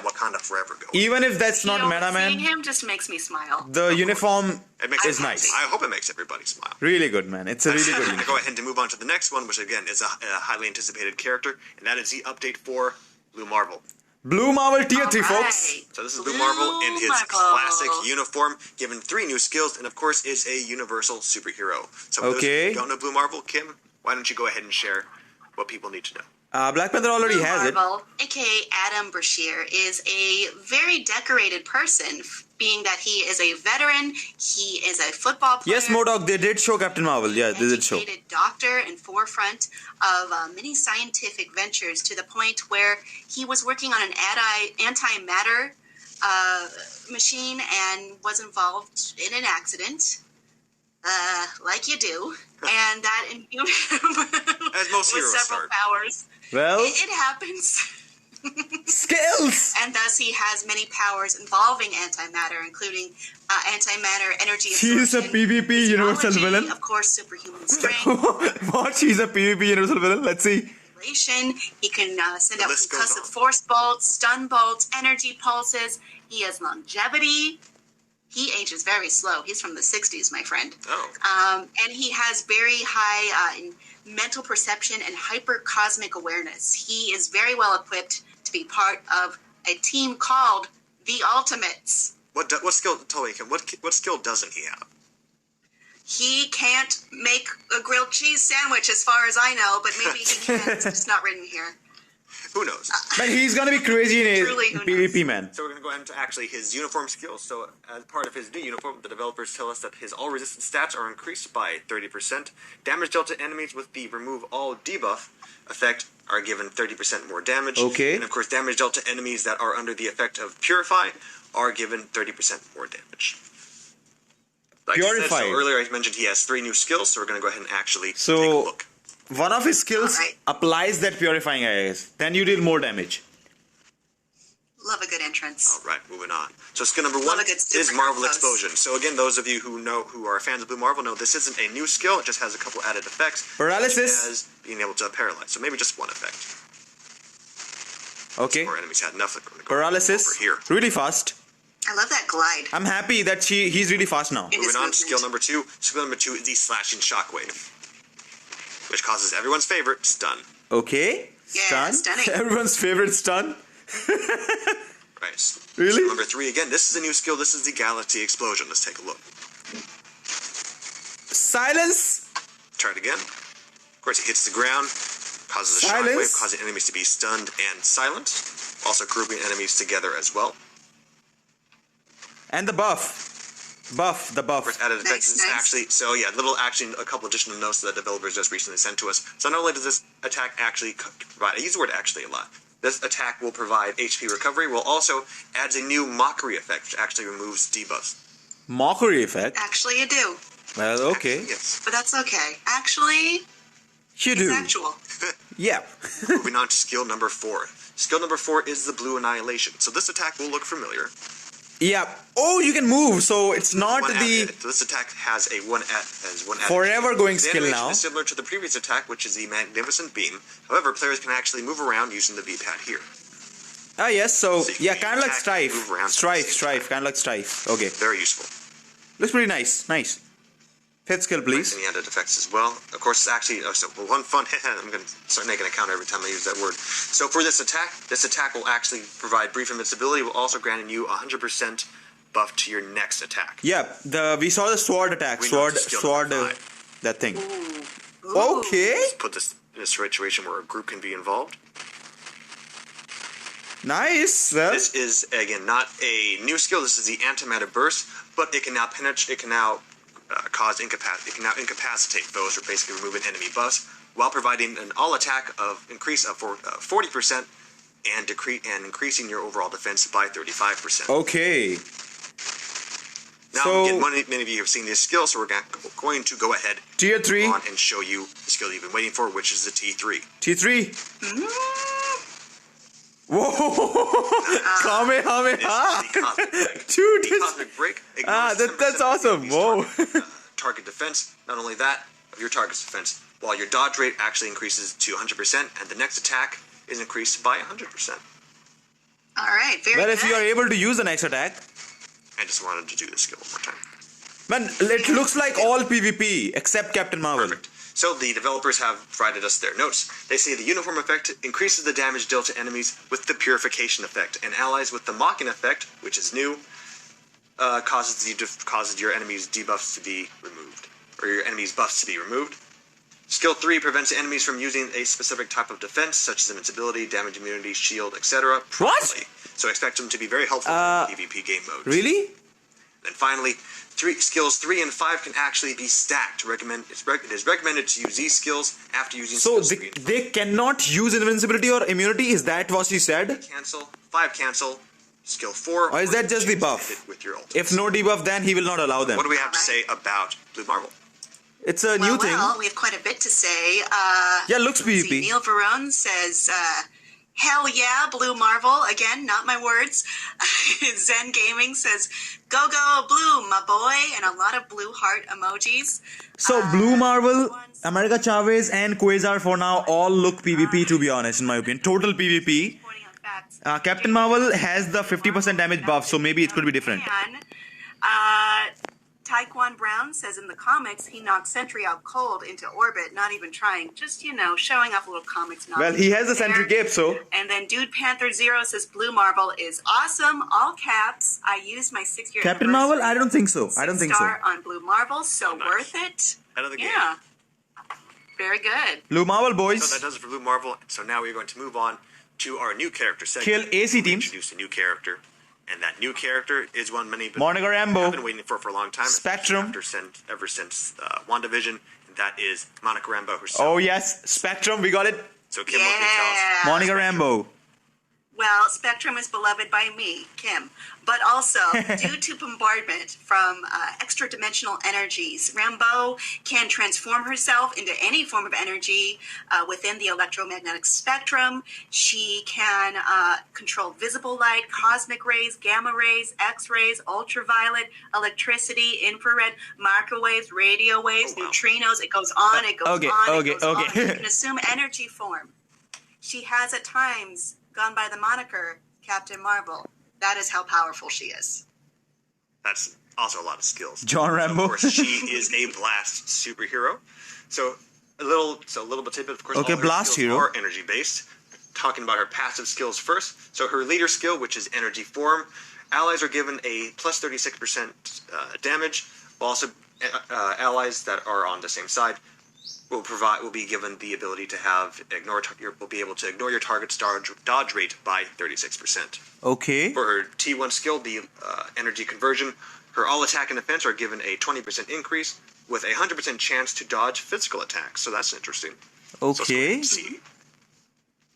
Wakanda Forever going. Even if that's not meta, Seeing man, him just makes me smile. the uniform It makes is it nice. I hope it makes everybody smile. Really good, man. It's a really good I'm going to uniform. go ahead and move on to the next one, which again is a highly anticipated character, and that is the update for Blue Marvel. Blue Marvel Tier 3, All folks. right. So this is Blue Marvel in his Marvel. classic uniform, given 3 new skills, and of course is a universal superhero. So for those Okay. who don't know Blue Marvel, Kim, why don't you go ahead and share what people need to know? Black Panther already Blue has it. Marvel, aka Adam Brashear, is a very decorated person, being that he is a veteran, he is a football player. Yes, Modok, they did show Captain Marvel. Yeah, they did show. Educated doctor and forefront of many scientific ventures to the point where he was working on an antimatter machine and was involved in an accident, like you do, and that imbued him As most with heroes several start. powers. Well, It happens. skills! And thus he has many powers involving antimatter, including antimatter energy He's a absorption, PvP universal physiology, villain. of course, superhuman strength, What? She's a PvP universal villain? Let's see. manipulation. He can send The out list goes concussive on. force bolts, stun bolts, energy pulses. He has longevity. He ages very slow. He's from the 60s, my friend. Oh. And he has very high mental perception and hyper-cosmic awareness. He is very well equipped to be part of a team called the Ultimates. What skill? Tell me, Kim. What skill doesn't he have? He can't make a grilled cheese sandwich, as far as I know, but maybe he can. It's just not written here. Who knows? Man, he's gonna be crazy in Truly, who PvP, man. So we're going to go ahead into actually his uniform skills. So as part of his new uniform, the developers tell us that his all resistance stats are increased by 30%. Damage dealt to enemies with the remove all debuff effect are given 30% more damage. Okay. And of course, damage dealt to enemies that are under the effect of purify are given 30% more damage. Like I said, Purify. so earlier I mentioned he has 3 new skills, so we're going to go ahead and actually So- take a look. One of his skills Alright. applies that purifying, I guess. Then you deal more damage. Love a good entrance. All right, moving on. So skill number Love 1 a good is superhero Marvel pose. Explosion. So again, those of you who are fans of Blue Marvel know this isn't a new skill. It just has a couple added effects. Paralysis. Such as being able to paralyze. So maybe just one effect. Okay. Or enemies had nothing. We're gonna go Paralysis. over here. Really fast. I love that glide. I'm happy that he's really fast now. In his Moving on, movement. skill number 2. Skill number 2 is the Slashing Shockwave, which causes everyone's favorite stun. Okay. Yeah, Stun. stunning. Everyone's favorite stun. Right. Really? Skill number 3 again. This is a new skill. This is the Galaxy Explosion. Let's take a look. Silence. Try it again. Of course, it hits the ground, causes a Silence. shockwave, causing enemies to be stunned and silent. Also grouping enemies together as well. And the buff. The Of buff. course, added effects is Nice. actually a couple additional notes that developers just recently sent to us. So not only does this attack actually provide, I use the word actually a lot. This attack will provide HP recovery, while also adds a new mockery effect, which actually removes debuffs. Mockery effect. Actually, you do. Well, okay. Yes. But that's okay. Actually, You it's do. actual. Yeah. Moving on to skill number 4. Skill number 4 is the Blue Annihilation. So this attack will look familiar. Yeah. Oh, you can move. So it's not One the added. So this attack has a one added. forever going The skill animation now. is similar to the previous attack, which is the Magnificent Beam. However, players can actually move around using the V-pad here. Ah, yes. So, So you yeah, can kind of like attack and Strife. move around at the same Strife. Kind of like Strife. Okay. Very useful. Looks pretty nice. Nice. Fifth skill, please. And the added effects as well. Of course, it's actually one fun. I'm going to start making a counter every time I use that word. So for this attack will actually provide brief invincibility, while also granting you 100% buff to your next attack. Yeah. We saw the sword attack. We know Sword. it's skill number 5. That thing. Ooh. Okay. Let's put this in a situation where a group can be involved. Nice. Well. This is again not a new skill. This is the Antimatter Burst, but it can now penetrate. It can now cause incapacitate. It can now incapacitate foes, or basically removing enemy buffs, while providing an all attack of increase of 40% and increasing your overall defense by 35%. Okay. Now, So- again, many of you have seen this skill, so we're going to go ahead Tier 3. on and show you the skill you've been waiting for, which is the T3. T3. Mm. Whoa. Kamehameha. This is the Cosmic Break. Dude, The this- Cosmic Break ignores that's 10% of awesome. enemy's Whoa. target defense. Not only that, of your target's defense, while your dodge rate actually increases to 100%, and the next attack is increased by 100%. All right, very Well, good. if you are able to use the next attack. I just wanted to do this skill one more time. Man, it looks like all PvP except Captain Marvel. Perfect. So the developers have provided us their notes. They say the uniform effect increases the damage dealt to enemies with the purification effect, and allies with the mocking effect, which is new, causes your enemy's debuffs to be removed, or your enemy's buffs to be removed. Skill 3 prevents enemies from using a specific type of defense, such as invincibility, damage immunity, shield, etc. properly. So expect them to be very helpful in PvP game modes. Really? And finally, skills 3 and 5 can actually be stacked. It is recommended to use these skills after using So skills 3 and 5. they cannot use invincibility or immunity? Is that what she said? Cancel, 5 cancel, skill 4. Or is that just the buff? With your ultimates. If no debuff, then he will not allow them. What do we have to say about Blue Marvel? It's a new thing. Well, we have quite a bit to say. Yeah, looks let's see, PvP. Neil Verone says, hell yeah, Blue Marvel. Again, not my words. Zen Gaming says, go, go, Blue, my boy. And a lot of blue heart emojis. So Blue Marvel, America Chavez, and Quasar for now all look PvP, to be honest, in my opinion. Total PvP. Captain Marvel has the 50% damage buff, so maybe it could be different. Taekwon Brown says in the comics he knocked Sentry out cold into orbit, not even trying, just, showing off a little comics knowledge. Well, he has a Sentry cape, so. And then Dude Panther Zero says Blue Marvel is awesome, all caps. I used my 6-year Captain Marvel? I don't think so. I don't think so. Star on Blue Marvel, so nice. worth it. Out of the game. Yeah. Very good. Blue Marvel, So boys. that does it for Blue Marvel. So now we're going to move on to our new character segment. Kill AC teams. Introduce a new character. And that new character is one many Monica Rambeau. have been waiting for a long time. Spectrum. Ever since WandaVision. And that is Monica Rambeau herself. Oh, yes. Spectrum, we got it. So Kim, what can you tell us? Monica Rambeau. Well, Spectrum is beloved by me, Kim, but also due to bombardment from extra-dimensional energies, Rambeau can transform herself into any form of energy within the electromagnetic spectrum. She can control visible light, cosmic rays, gamma rays, X-rays, ultraviolet, electricity, infrared, microwaves, radio waves, neutrinos. It goes on, it goes on, it goes on. She can assume energy form. She has at times gone by the moniker Captain Marvel. That is how powerful she is. That's also a lot of skills. John Rambo. So of course, she is a blast superhero. So a little bit tidbit. Of course, Okay, all her blast skills hero. are energy based. Talking about her passive skills first. So her leader skill, which is energy form, allies are given a plus 36% damage. While also allies that are on the same side will be given the ability to will be able to ignore your target's dodge rate by 36%. Okay. For her T1 skill, the energy conversion, her all attack and defense are given a 20% increase with a 100% chance to dodge physical attacks. So that's interesting. Okay. So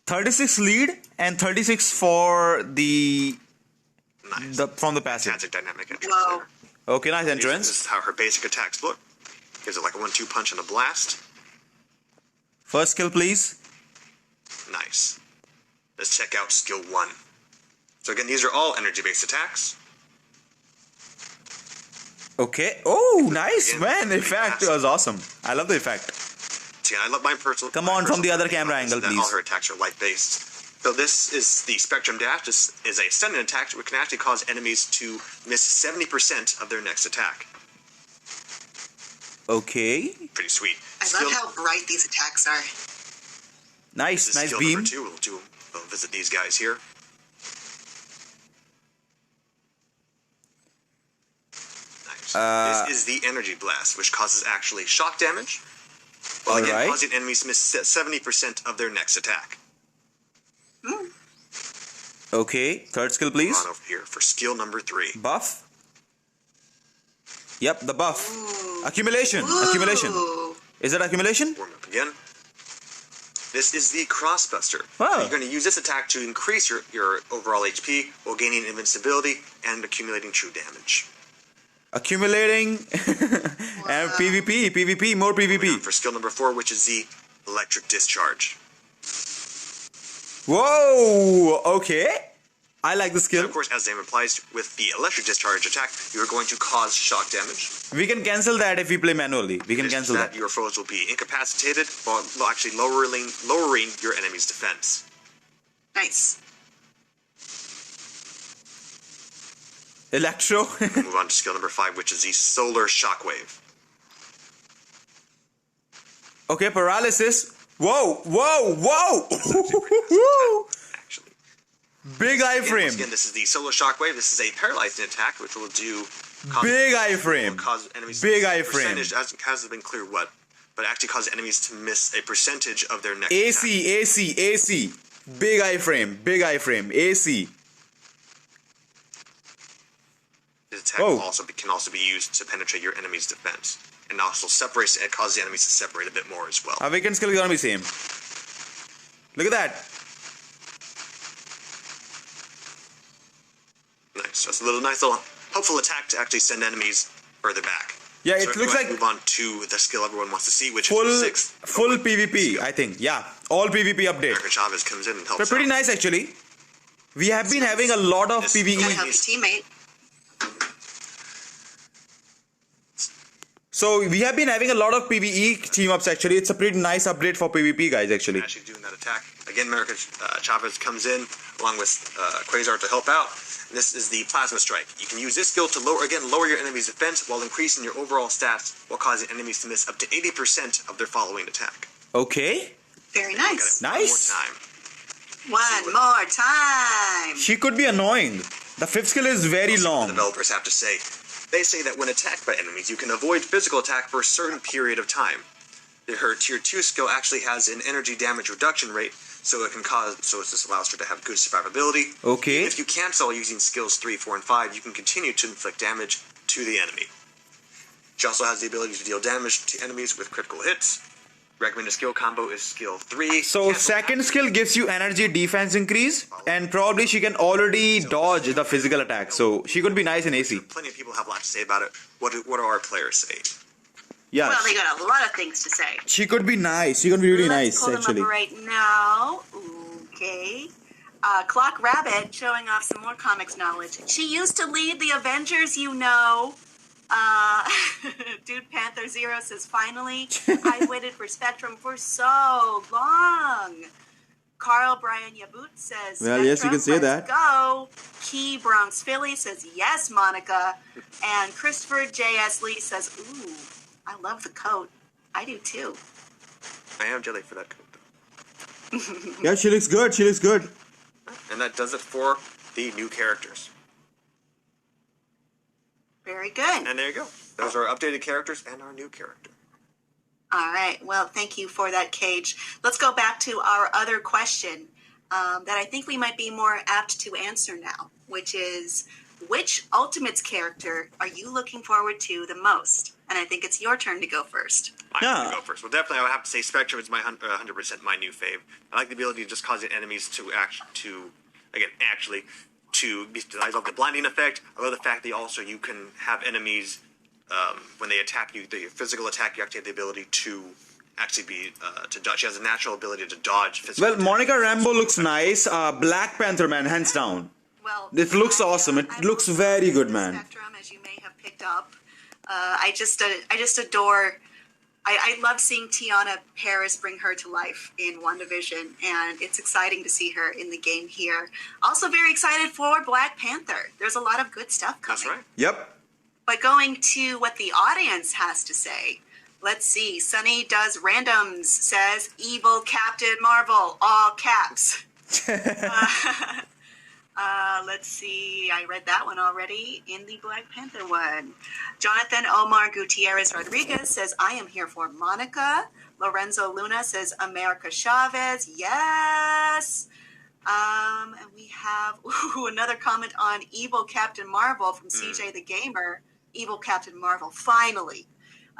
36 lead and 36 for the from the passive. That's a dynamic entrance Whoa. there. Okay, nice entrance. This is how her basic attacks look. Gives it like a 1-2 punch and a blast. First skill, please. Nice. Let's check out skill 1. So again, these are all energy-based attacks. Okay. Oh, nice, Again, man. The pretty effect fast. was awesome. I love the effect. See, I love my personal... Come my on, from personal the other opinion camera on this angle, is that please. all her attacks are light-based. So this is the Spectrum Dash. This is a sudden attack which can actually cause enemies to miss 70% of their next attack. Okay. Pretty sweet. I love how bright these attacks are. This Nice, is nice skill beam. number 2. We'll visit these guys here. Nice. This is the Energy Blast, which causes actually shock damage, while again Alright. causing enemies to miss 70% of their next attack. Okay, third skill, please. On over here for skill number 3. Buff. Yep, the buff. Ooh. Accumulation. Accumulation. Ooh. Is it accumulation? Warm up again. This is the Crossbuster. Wow. You're going to use this attack to increase your overall HP while gaining invincibility and accumulating true damage. Accumulating. And PvP, more Moving on PvP. for skill number 4, which is the Electric Discharge. Whoa, okay. I like the skill. And of course, as the name implies, with the electric discharge attack, you are going to cause shock damage. We can cancel that if we play manually. We can cancel that. Your foes will be incapacitated while actually lowering your enemy's defense. Nice. Electro. We'll move on to skill number 5, which is the solar shockwave. Okay, paralysis. Whoa, whoa, whoa! Actually, Big iframe. again, this is the solar shockwave. This is a paralyzing attack, which will do Big iframe. cause enemies Big to miss a iframe. percentage. Hasn't been clear what, but actually cause enemies to miss a percentage of their next AC, attack. AC, AC. Big iframe. Big iframe. AC. This attack Oh. can also be used to penetrate your enemy's defense, and also separates and causes the enemies to separate a bit more as well. Awaken skill is gonna be same. Look at that. Nice. That's a nice little helpful attack to actually send enemies further back. Yeah, So it if we looks want to like move on to the skill everyone wants to see, which full is the 6th. full PvP. I think. Yeah, all PvP update. American Chavez comes in and helps But pretty out. nice actually. We have been having a lot of This- Gotta PvE. help your teammate. So we have been having a lot of PvE team ups actually. It's a pretty nice update for PvP guys actually. Actually doing that attack. Again, American Chavez comes in along with Quasar to help out. And this is the Plasma Strike. You can use this skill to lower your enemy's defense while increasing your overall stats while causing enemies to miss up to 80% of their following attack. Okay. Very Look at nice. it Nice. One more time. One more time. She could be annoying. The 5th skill is very Also, long. The developers have to say. They say that when attacked by enemies, you can avoid physical attack for a certain period of time. Her tier 2 skill actually has an energy damage reduction rate, so this allows her to have good survivability. Okay. If you cancel using skills 3, 4, and 5, you can continue to inflict damage to the enemy. She also has the ability to deal damage to enemies with critical hits. Recommended skill combo is skill 3. So Cancel second skill gives you energy defense increase, and probably she can already dodge the physical attack. So she could be nice in AC. Plenty of people have a lot to say about it. What do our players say? Yeah. Well, they got a lot of things to say. She could be nice. She could be really Let's nice pull actually. them up right now. Okay. Clock Rabbit showing off some more comics knowledge. She used to lead the Avengers, you know. Dude Panther Zero says, finally, I waited for Spectrum for so long. Carl Brian Yabut says, Well, yes, you can say Spectrum, that. let's go. Key Bronx Philly says, yes, Monica. And Christopher J.S. Lee says, ooh, I love the coat. I do too. I am jelly for that coat, though. Yeah, she looks good. She looks good. And that does it for the new characters. Very good. And there you go. Those are our updated characters and our new character. All right. Well, thank you for that, Cage. Let's go back to our other question that I think we might be more apt to answer now, which is, which Ultimates character are you looking forward to the most? And I think it's your turn to go first. I'm Yeah. going to go first. Well, definitely, I would have to say Spectrum is my 100% my new fave. I like the ability to just cause enemies I love the blinding effect. I love the fact that you can have enemies, when they attack you, the physical attack, you actually have the ability to actually to dodge. She has a natural ability to dodge physical Well, attack. Monica Rambeau looks nice. Black Panther, man, hands down. Well, This looks awesome. It looks very good, man. Spectrum, as you may have picked up, I just adore. I love seeing Tiana Paris bring her to life in WandaVision, and it's exciting to see her in the game here. Also, very excited for Black Panther. There's a lot of good stuff coming. That's right. Yep. But going to what the audience has to say, let's see. Sunny Does Randoms says, Evil Captain Marvel, all caps. Let's see. I read that one already in the Black Panther one. Jonathan Omar Gutierrez Rodriguez says, I am here for Monica. Lorenzo Luna says, America Chavez. Yes. And we have another comment on Evil Captain Marvel from CJ the Gamer. Evil Captain Marvel, finally.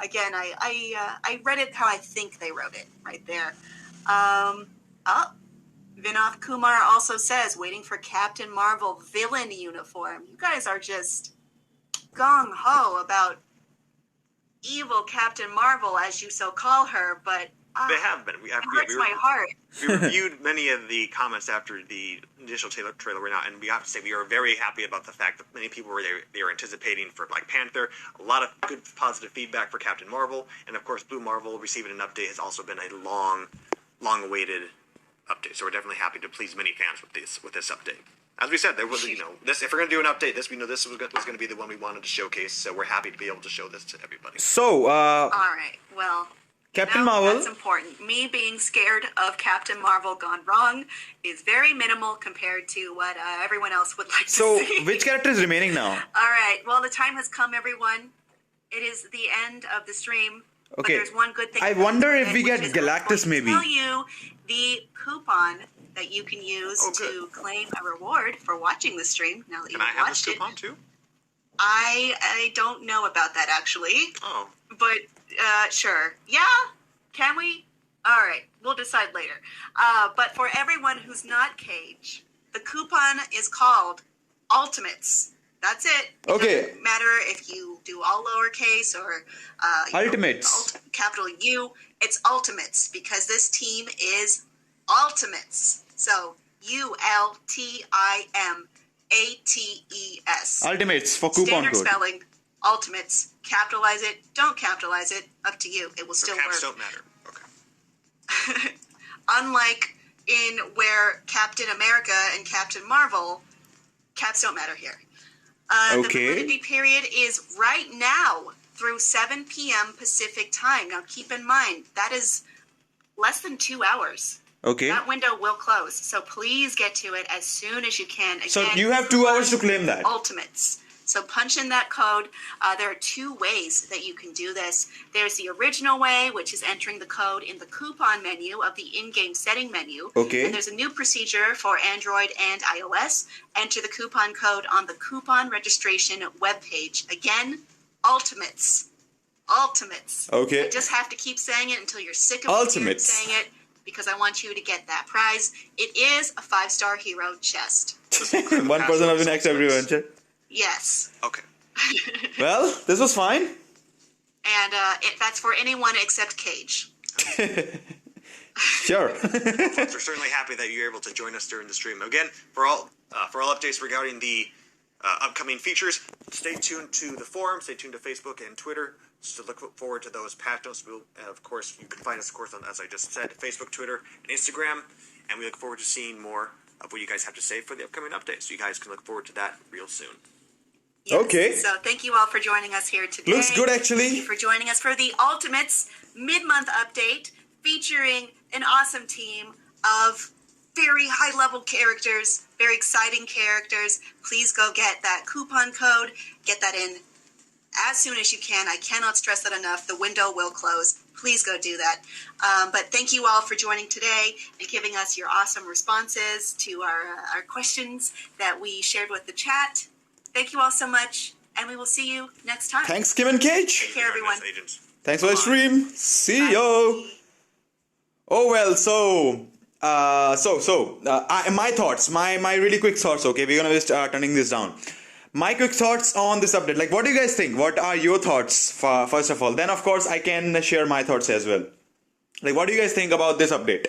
Again, I read it how I think they wrote it right there. Vinod Kumar also says, waiting for Captain Marvel villain uniform. You guys are just gung-ho about evil Captain Marvel, as you so call her, but They have been. It hurts my heart. We reviewed many of the comments after the initial trailer went out, and we have to say we are very happy about the fact that many people were they were anticipating for Black Panther. A lot of good positive feedback for Captain Marvel, and of course Blue Marvel receiving an update has also been a long-awaited update. So we're definitely happy to please many fans with this update. As we said, there was this. If we're going to do an update, we know this was going to be the one we wanted to showcase. So we're happy to be able to show this to everybody. So, all right. Well, Captain Marvel. That's important. Me being scared of Captain Marvel gone wrong is very minimal compared to what everyone else would like to see. So, which character is remaining now? All right. Well, the time has come, everyone. It is the end of the stream. Okay. But there's one good thing. I wonder if we get Galactus, maybe. I'll tell you the coupon that you can use to claim a reward for watching the stream. Now that you've watched it. Can I have this coupon too? I don't know about that actually. Oh. But sure. Yeah? Can we? All right. We'll decide later. But for everyone who's not Cage, the coupon is called Ultimates. That's it. It doesn't matter if you do all lowercase or Ultimates. Capital U. It's Ultimates because this team is Ultimates. So ULTIMATES. Ultimates for coupon Standard code. spelling. Ultimates. Capitalize it. Don't capitalize it. Up to you. It will still work. Caps don't matter. Okay. Unlike in where Captain America and Captain Marvel, caps don't matter here. The validity period is right now through 7 p.m. Pacific time. Now keep in mind, that is less than 2 hours. Okay. That window will close. So please get to it as soon as you can. Again, So you have 2 hours to claim that. Ultimates. So punch in that code. There are 2 ways that you can do this. There's the original way, which is entering the code in the coupon menu of the in-game setting menu. Okay. And there's a new procedure for Android and iOS. Enter the coupon code on the coupon registration webpage. Again, Ultimates. Ultimates. Okay. I just have to keep saying it until you're sick of Ultimates. saying it, because I want you to get that prize. It is a 5-star hero chest. One person of the next everyone. Yes. Okay. Well, this was fine. And that's for anyone except Cage. Sure. We're certainly happy that you're able to join us during the stream. Again, for all updates regarding the upcoming features, stay tuned to the forum, stay tuned to Facebook and Twitter. So look forward to those patch notes. Of course, you can find us, of course, on, as I just said, Facebook, Twitter, and Instagram. And we look forward to seeing more of what you guys have to say for the upcoming updates. So you guys can look forward to that real soon. Yes. Okay. So thank you all for joining us here today. Looks good, actually. Thank you for joining us for the Ultimates mid-month update featuring an awesome team of very high-level characters, very exciting characters. Please go get that coupon code. Get that in as soon as you can. I cannot stress that enough. The window will close. Please go do that. But thank you all for joining today and giving us your awesome responses to our questions that we shared with the chat. Thank you all so much, and we will see you next time. Thanks, Kim and Cage. Take care, everyone. Thanks for the stream. See you. Oh well, so my thoughts, my really quick thoughts. Okay, we're gonna be turning this down. My quick thoughts on this update. Like, what do you guys think? What are your thoughts? First of all, then of course I can share my thoughts as well. Like, what do you guys think about this update?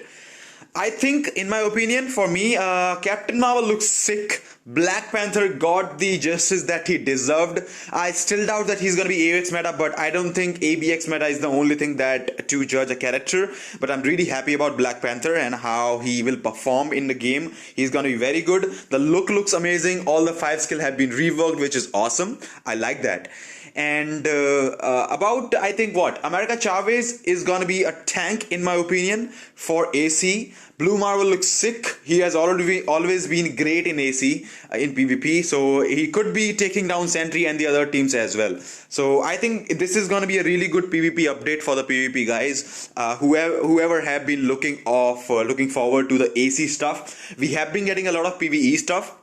I think, in my opinion, for me, Captain Marvel looks sick. Black Panther got the justice that he deserved. I still doubt that he's going to be AX meta, but I don't think ABX meta is the only thing that to judge a character. But I'm really happy about Black Panther and how he will perform in the game. He's going to be very good. The look looks amazing. All the 5 skill have been reworked, which is awesome. I like that. And I think America Chavez is going to be a tank, in my opinion, for AC. Blue Marvel looks sick. He has always been great in AC, in PvP. So he could be taking down Sentry and the other teams as well. So I think this is going to be a really good PvP update for the PvP guys. Whoever have been looking forward to the AC stuff. We have been getting a lot of PvE stuff.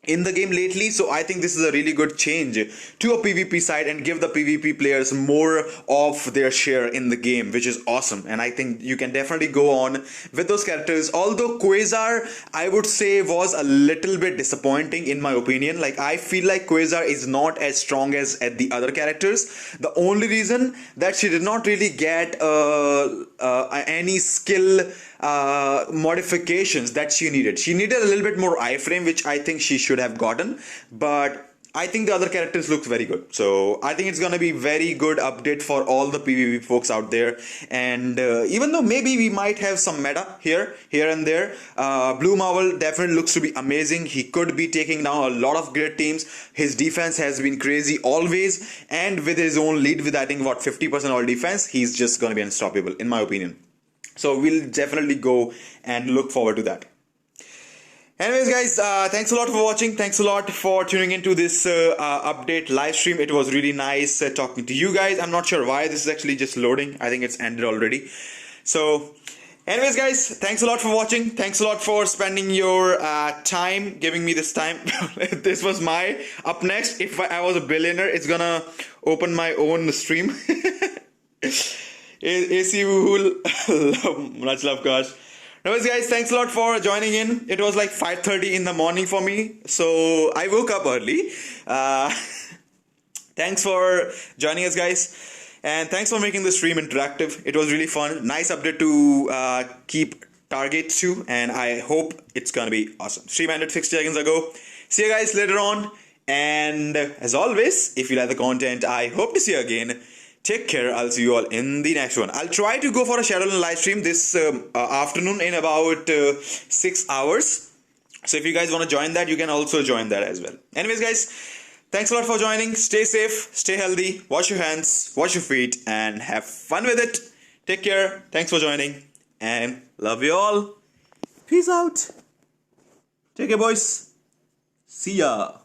in the game lately, so I think this is a really good change to a PvP side and give the PvP players more of their share in the game, which is awesome. And I think you can definitely go on with those characters. Although Quasar, I would say, was a little bit disappointing in my opinion. Like, I feel like Quasar is not as strong as the other characters. The only reason that she did not really get any skill modifications that she needed. She needed a little bit more iframe, which I think she should have gotten, but I think the other characters look very good. So I think it's gonna be very good update for all the PvP folks out there. And even though maybe we might have some meta here and there, Blue Marvel definitely looks to be amazing. He could be taking down a lot of great teams. His defense has been crazy always, and with his own lead with I think what 50% all defense, he's just gonna be unstoppable in my opinion. So we'll definitely go and look forward to that. Anyways guys, thanks a lot for watching. Thanks a lot for tuning into this update live stream. It was really nice talking to you guys. I'm not sure why this is actually just loading. I think it's ended already. So anyways guys, thanks a lot for watching. Thanks a lot for spending your time, giving me this time. This was my up next. If I was a billionaire, it's gonna open my own stream. AC Wool, much love, gosh. Anyways, guys, thanks a lot for joining in. It was like 5:30 in the morning for me, so I woke up early. Thanks for joining us, guys, and thanks for making the stream interactive. It was really fun. Nice update to keep target to, and I hope it's gonna be awesome. Stream ended 60 seconds ago. See you guys later on, and as always, if you like the content, I hope to see you again. Take care. I'll see you all in the next one. I'll try to go for a Shadowland live stream this afternoon in about 6 hours. So if you guys want to join that, you can also join that as well. Anyways, guys, thanks a lot for joining. Stay safe, stay healthy, wash your hands, wash your feet, and have fun with it. Take care. Thanks for joining, and love you all. Peace out. Take care, boys. See ya.